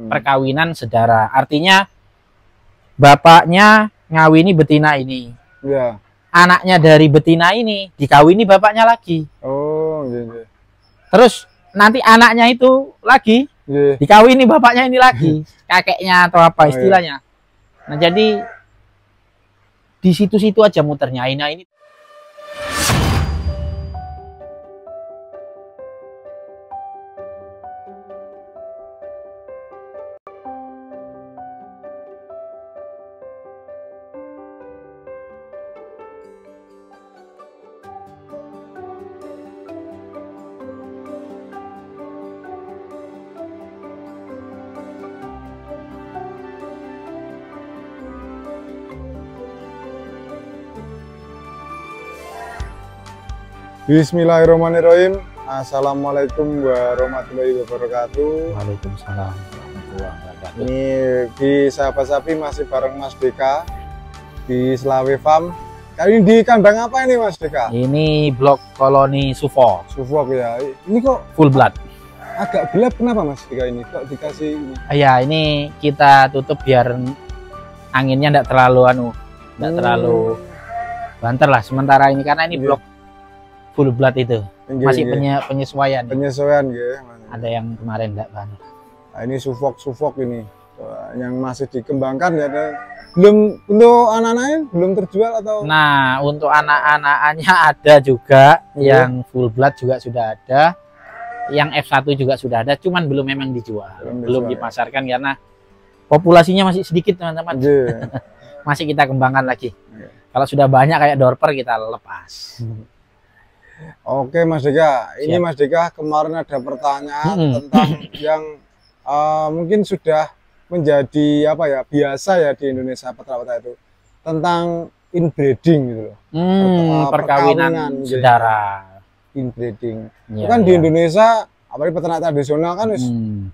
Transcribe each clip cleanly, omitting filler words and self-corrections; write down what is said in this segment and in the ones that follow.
perkawinan sedara. Artinya bapaknya ngawini betina ini. Ya. Anaknya dari betina ini dikawini bapaknya lagi. Oh, gitu. Terus nanti anaknya itu lagi dikawini bapaknya ini lagi, kakeknya atau apa istilahnya. Nah, jadi di situ-situ aja muternya. Nah, ini Bismillahirrahmanirrahim. Assalamualaikum warahmatullahi wabarakatuh. Waalaikumsalam warahmatullahi wabarakatuh. Ini di Sahabat Sapi masih bareng Mas Deka di Slawe Farm. Kali ini di kandang apa ini Mas Deka? Ini blok koloni Suffolk. Suffolk ya. Ini kok Full blood. agak gelap, kenapa Mas Deka ini? Kok dikasih ini? Ya, ini kita tutup biar anginnya enggak terlalu terlalu banter lah sementara ini, karena ini blok full blood itu masih penyesuaian. Penyesuaian gitu. Ada yang kemarin enggak banget. Nah, ini Suffolk ini yang masih dikembangkan ya. Belum untuk anak-anaknya belum terjual atau? Nah, untuk anak-anaknya ada juga, yang full blood juga sudah ada, yang F1 juga sudah ada, cuman belum memang dijual, belum dipasarkan karena populasinya masih sedikit teman-teman. Masih kita kembangkan lagi. Kalau sudah banyak kayak dorper kita lepas. Oke Mas Deka, ini Mas Deka kemarin ada pertanyaan tentang yang mungkin sudah menjadi apa ya, biasa ya di Indonesia peternak itu, tentang inbreeding gitu loh. Perkawinan sedara. Inbreeding. Itu kan di Indonesia apalagi peternak tradisional kan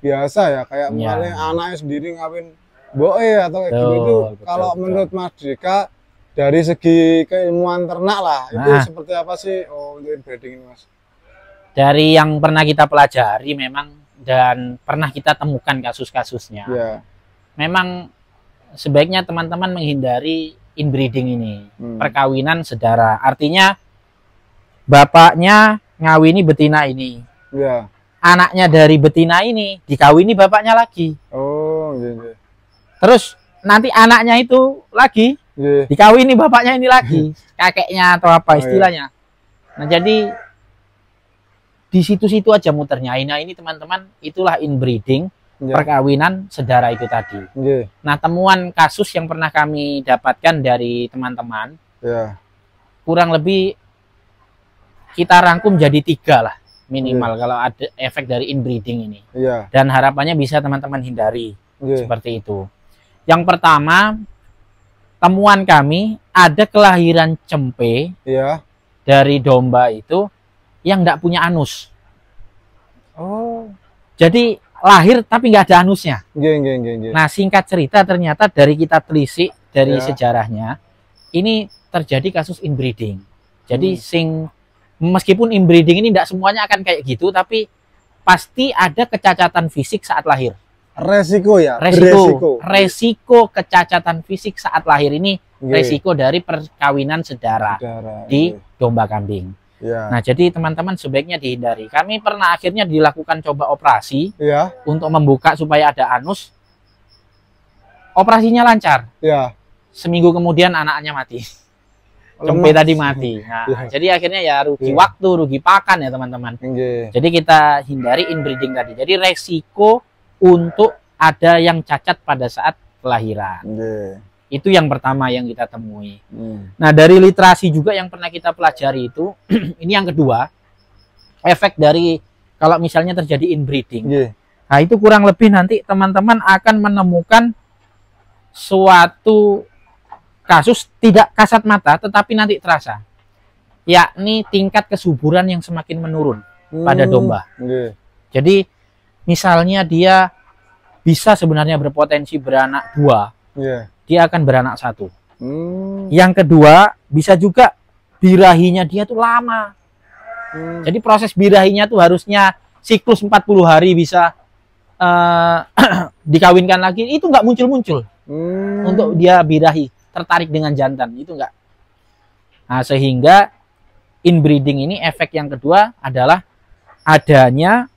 biasa ya, kayak misalnya anaknya sendiri ngawin boe atau kayak gitu. Itu kalau menurut Mas Deka dari segi keilmuan ternak lah, itu seperti apa sih untuk inbreeding ini Mas? Dari yang pernah kita pelajari memang dan pernah kita temukan kasus-kasusnya, memang sebaiknya teman-teman menghindari inbreeding ini, perkawinan sedara. Artinya bapaknya ngawini betina ini, anaknya dari betina ini dikawini bapaknya lagi. Oh, gitu. Terus nanti anaknya itu lagi dikawini bapaknya ini lagi, kakeknya atau apa istilahnya. Nah, jadi di situ-situ aja muternya. Nah, ini teman-teman, itulah inbreeding, perkawinan sedara itu tadi. Nah, temuan kasus yang pernah kami dapatkan dari teman-teman, kurang lebih kita rangkum jadi 3 lah minimal kalau ada efek dari inbreeding ini. Dan harapannya bisa teman-teman hindari seperti itu. Yang pertama, temuan kami ada kelahiran cempe dari domba itu yang tidak punya anus. Oh, jadi lahir tapi nggak ada anusnya. Nah, singkat cerita ternyata dari kita telisik dari sejarahnya ini terjadi kasus inbreeding. Jadi meskipun inbreeding ini tidak semuanya akan kayak gitu, tapi pasti ada kecacatan fisik saat lahir. Resiko kecacatan fisik saat lahir ini resiko dari perkawinan sedara di domba kambing. Nah, jadi teman-teman sebaiknya dihindari. Kami pernah akhirnya dilakukan coba operasi untuk membuka supaya ada anus. Operasinya lancar. Seminggu kemudian anaknya mati. Cempe tadi mati. Nah, jadi akhirnya ya rugi waktu, rugi pakan ya teman-teman. Jadi kita hindari inbreeding tadi. Jadi resiko untuk ada yang cacat pada saat kelahiran. Itu yang pertama yang kita temui. Nah, dari literasi juga yang pernah kita pelajari itu, ini yang kedua, efek dari kalau misalnya terjadi inbreeding. Nah, itu kurang lebih nanti teman-teman akan menemukan suatu kasus tidak kasat mata, tetapi nanti terasa. Yakni tingkat kesuburan yang semakin menurun pada domba. Jadi, misalnya dia bisa sebenarnya berpotensi beranak 2, dia akan beranak 1. Yang kedua, bisa juga birahinya dia tuh lama. Jadi proses birahinya tuh harusnya siklus 40 hari bisa dikawinkan lagi itu nggak muncul-muncul untuk dia birahi tertarik dengan jantan, itu nggak. Nah, sehingga inbreeding ini efek yang kedua adalah adanya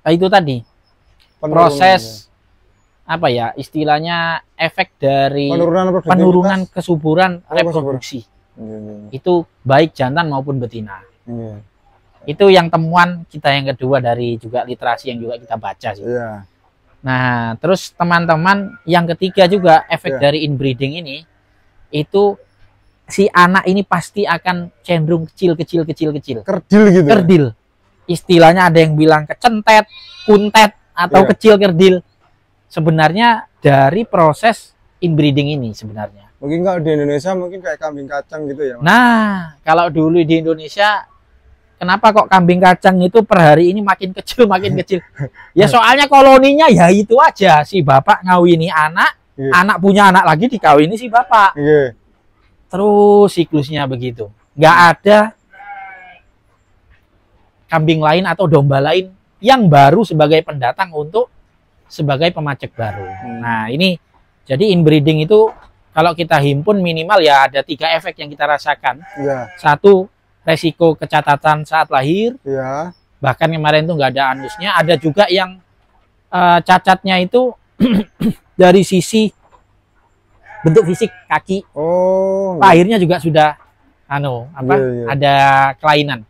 itu tadi proses apa ya istilahnya efek dari penurunan kesuburan reproduksi. Itu baik jantan maupun betina. Itu yang temuan kita yang kedua dari juga literasi yang juga kita baca sih. Nah, terus teman-teman yang ketiga juga efek dari inbreeding ini itu si anak ini pasti akan cenderung kecil. Kerdil gitu. Kerdil. Istilahnya ada yang bilang kecentet, kuntet atau kecil kerdil. Sebenarnya dari proses inbreeding ini sebenarnya. Mungkin kalau di Indonesia mungkin kayak kambing kacang gitu ya, Mas? Nah, kalau dulu di Indonesia kenapa kok kambing kacang itu per hari ini makin kecil? Ya soalnya koloninya ya itu aja. Si bapak ngawini anak, anak punya anak lagi dikawini si bapak. Terus siklusnya begitu. Nggak ada kambing lain atau domba lain yang baru sebagai pendatang untuk sebagai pemacek baru. Nah ini jadi inbreeding itu kalau kita himpun minimal ya ada 3 efek yang kita rasakan. Satu, resiko kecacatan saat lahir. Bahkan kemarin itu nggak ada anusnya. Ada juga yang cacatnya itu dari sisi bentuk fisik kaki. Lahirnya juga sudah ada kelainan.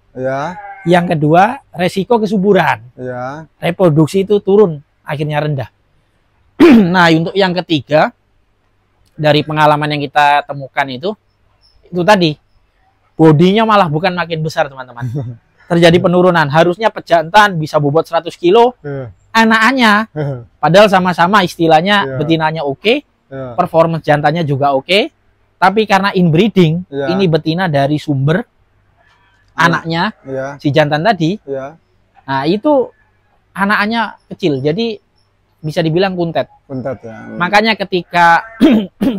Yang kedua, resiko kesuburan. Reproduksi itu turun, akhirnya rendah. Nah, untuk yang ketiga dari pengalaman yang kita temukan itu tadi bodinya malah bukan makin besar, teman-teman. Terjadi penurunan. Harusnya pejantan bisa bobot 100 kilo. Anaknya padahal sama-sama istilahnya betinanya oke, performance jantannya juga oke, tapi karena inbreeding ini betina dari sumber anaknya si jantan tadi, nah itu anaknya kecil, jadi bisa dibilang kuntet. Makanya ketika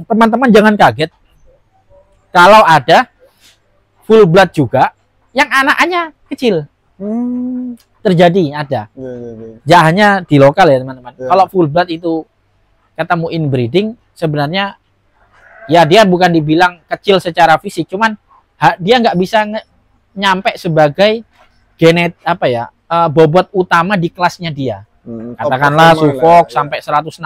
teman-teman jangan kaget kalau ada full blood juga yang anaknya kecil. Terjadi ada. Ya hanya di lokal ya teman-teman. Kalau full blood itu ketemu inbreeding sebenarnya ya dia bukan dibilang kecil secara fisik, cuman dia nggak bisa nyampe sebagai bobot utama di kelasnya dia. Katakanlah Suffolk sampai 160,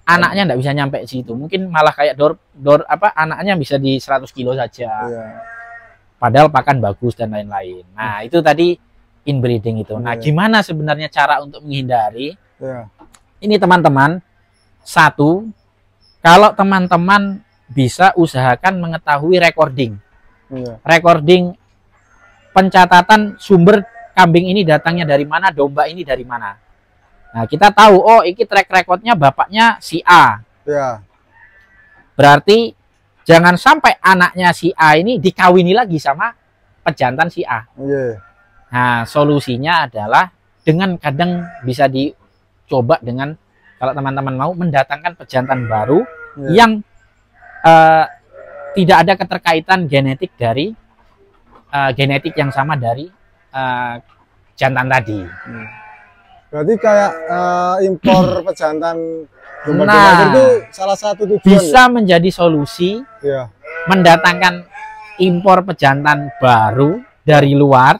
anaknya nggak bisa nyampe situ. Mungkin malah kayak anaknya bisa di 100 kilo saja. Padahal pakan bagus dan lain-lain. Nah, itu tadi inbreeding itu. Nah, gimana sebenarnya cara untuk menghindari? Ini teman-teman, satu, kalau teman-teman bisa usahakan mengetahui recording. Recording pencatatan sumber kambing ini datangnya dari mana, domba ini dari mana. Nah, kita tahu, oh ini track recordnya bapaknya si A. Berarti jangan sampai anaknya si A ini dikawini lagi sama pejantan si A. Nah, solusinya adalah dengan kadang bisa dicoba dengan kalau teman-teman mau mendatangkan pejantan baru yang tidak ada keterkaitan genetik dari genetik yang sama dari jantan tadi. Berarti kayak impor pejantan domba itu salah satu tujuan bisa menjadi solusi mendatangkan impor pejantan baru dari luar,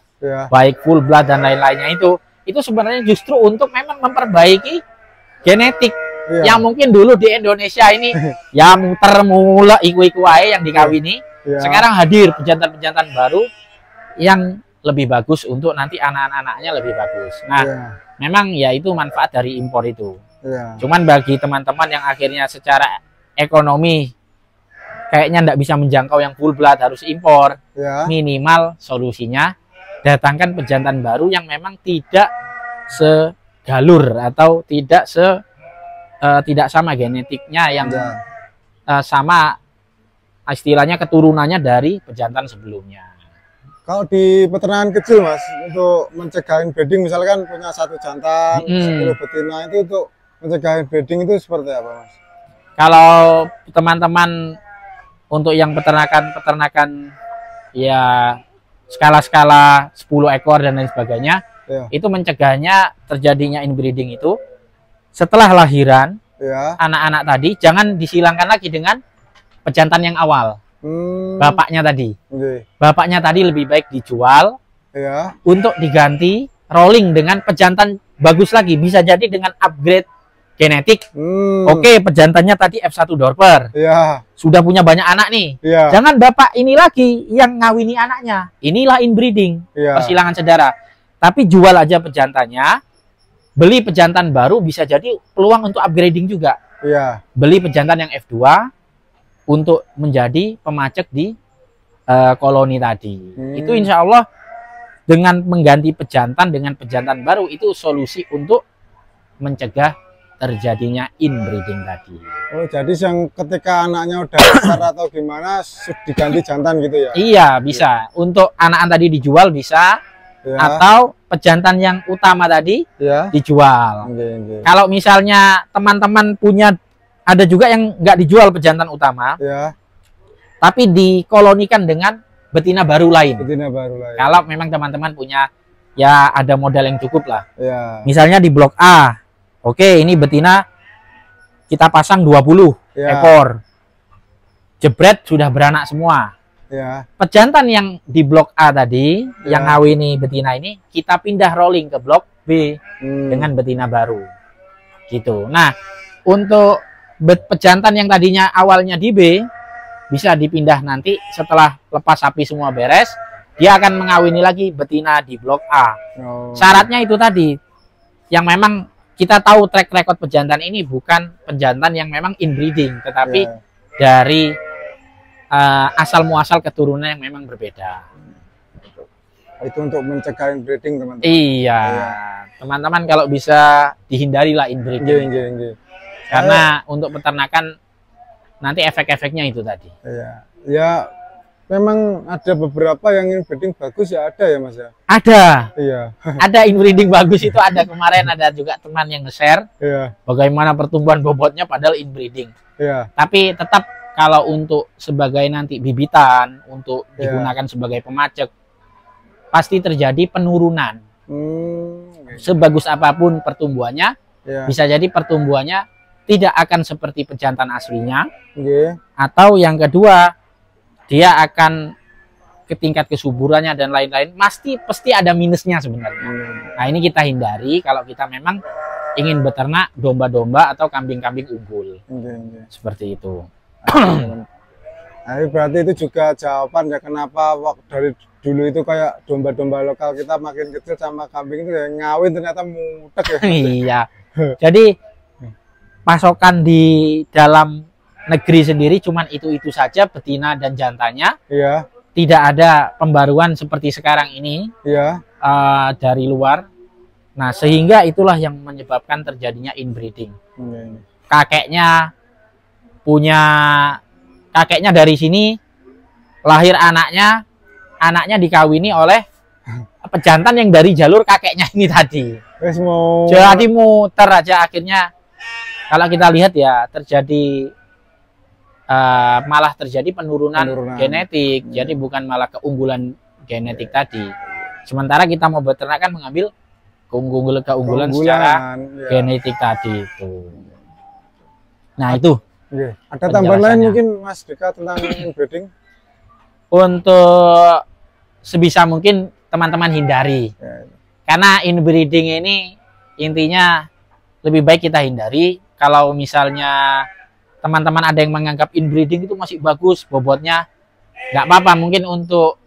baik full blood dan lain-lainnya itu sebenarnya justru untuk memang memperbaiki genetik yang mungkin dulu di Indonesia ini ya muter mula iku-iku ae yang dikawini. Sekarang hadir pejantan-pejantan baru yang lebih bagus untuk nanti anak-anaknya lebih bagus. Nah, memang ya itu manfaat dari impor itu. Cuman bagi teman-teman yang akhirnya secara ekonomi kayaknya nggak bisa menjangkau yang full blood harus impor, minimal solusinya datangkan pejantan baru yang memang tidak segalur atau tidak sama genetiknya yang sama istilahnya keturunannya dari pejantan sebelumnya. Kalau di peternakan kecil, Mas, untuk mencegah inbreeding, misalkan punya 1 jantan, 10 betina, itu untuk mencegah inbreeding itu seperti apa, Mas? Kalau teman-teman untuk yang peternakan ya skala-skala 10 ekor dan lain sebagainya, itu mencegahnya terjadinya inbreeding itu setelah lahiran. Anak-anak tadi jangan disilangkan lagi dengan pejantan yang awal. Bapaknya tadi. Bapaknya tadi lebih baik dijual untuk diganti rolling dengan pejantan bagus lagi. Bisa jadi dengan upgrade genetik. Oke, pejantannya tadi F1 Dorper. Sudah punya banyak anak nih. Jangan bapak ini lagi yang ngawini anaknya. Inilah inbreeding, persilangan saudara. Tapi jual aja pejantannya. Beli pejantan baru, bisa jadi peluang untuk upgrading juga. Beli pejantan yang F2 untuk menjadi pemacek di koloni tadi. Itu insya Allah dengan mengganti pejantan dengan pejantan baru itu solusi untuk mencegah terjadinya inbreeding tadi. Oh, jadi yang ketika anaknya udah besar atau gimana diganti jantan gitu ya? Iya, bisa. Untuk anak-anak tadi dijual bisa. Atau pejantan yang utama tadi dijual. Kalau misalnya teman-teman punya, ada juga yang nggak dijual pejantan utama, tapi dikolonikan dengan betina baru lain. Kalau memang teman-teman punya, ya ada modal yang cukup lah. Misalnya di blok A, oke, ini betina kita pasang 20 ekor, jebret sudah beranak semua. Pejantan yang di blok A tadi, yang ngawini betina ini, kita pindah rolling ke blok B dengan betina baru, gitu. Nah, untuk pejantan yang tadinya awalnya di B, bisa dipindah nanti setelah lepas sapi semua beres, dia akan mengawini lagi betina di blok A. Syaratnya itu tadi, yang memang kita tahu track record pejantan ini bukan pejantan yang memang inbreeding, tetapi dari asal muasal keturunan yang memang berbeda. Itu untuk mencegah inbreeding, teman-teman. Iya, teman-teman kalau bisa dihindarilah inbreeding. Karena untuk peternakan nanti efek-efeknya itu tadi. Ya, memang ada beberapa yang inbreeding bagus ya, ada ya Mas ya? Ada. Ada inbreeding bagus itu ada. Kemarin ada juga teman yang nge-share bagaimana pertumbuhan bobotnya padahal inbreeding. Tapi tetap kalau untuk sebagai nanti bibitan, untuk digunakan sebagai pemacek, pasti terjadi penurunan. Sebagus apapun pertumbuhannya, bisa jadi pertumbuhannya tidak akan seperti pejantan aslinya. Atau yang kedua, dia akan ke tingkat kesuburannya dan lain-lain, pasti ada minusnya sebenarnya. Nah, ini kita hindari kalau kita memang ingin beternak domba-domba atau kambing-kambing unggul. Seperti itu. Nah, berarti itu juga jawaban ya kenapa dari dulu itu kayak domba-domba lokal kita makin kecil sama kambing itu ya ngawin ternyata mutek ya. Iya. Jadi pasokan di dalam negeri sendiri cuman itu saja betina dan jantannya. Tidak ada pembaruan seperti sekarang ini. Dari luar. Nah, sehingga itulah yang menyebabkan terjadinya inbreeding. Kakeknya dari sini lahir anaknya dikawini oleh pejantan yang dari jalur kakeknya ini tadi. Jadi muter aja akhirnya. Kalau kita lihat ya terjadi malah terjadi penurunan genetik. Jadi bukan malah keunggulan genetik tadi. Sementara kita mau beternak kan mengambil keunggulan secara genetik tadi itu. Nah, itu. Ada tambahan lain mungkin Mas Dika tentang inbreeding? Untuk sebisa mungkin teman-teman hindari. Karena inbreeding ini intinya lebih baik kita hindari. Kalau misalnya teman-teman ada yang menganggap inbreeding itu masih bagus bobotnya, nggak apa-apa. Mungkin untuk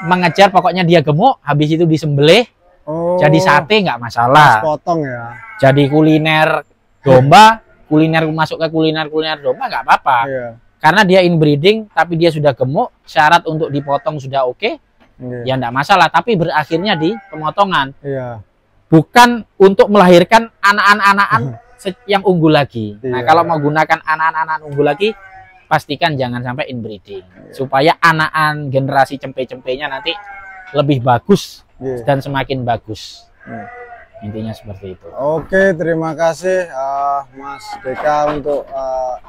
mengejar pokoknya dia gemuk, habis itu disembelih, jadi sate nggak masalah. Potong ya. Jadi kuliner domba. Masuk ke kuliner domba nggak apa-apa, karena dia inbreeding tapi dia sudah gemuk, syarat untuk dipotong sudah oke, ya nggak masalah. Tapi berakhirnya di pemotongan, bukan untuk melahirkan anak-anak yang unggul lagi. Nah, kalau mau gunakan anak-anak unggul lagi, pastikan jangan sampai inbreeding, supaya anak-anak generasi cempe-cempenya nanti lebih bagus dan semakin bagus. Intinya seperti itu. Oke, terima kasih Mas Dika untuk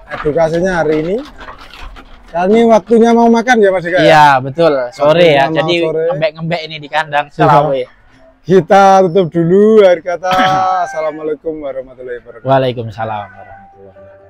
edukasinya hari ini. Ini waktunya mau makan ya Mas Dika? Iya, betul. Sore ya. Jadi ngembek-ngembek ini di kandang Selawe. Kita tutup dulu akhir kata. Assalamualaikum warahmatullahi wabarakatuh. Waalaikumsalam warahmatullahi wabarakatuh.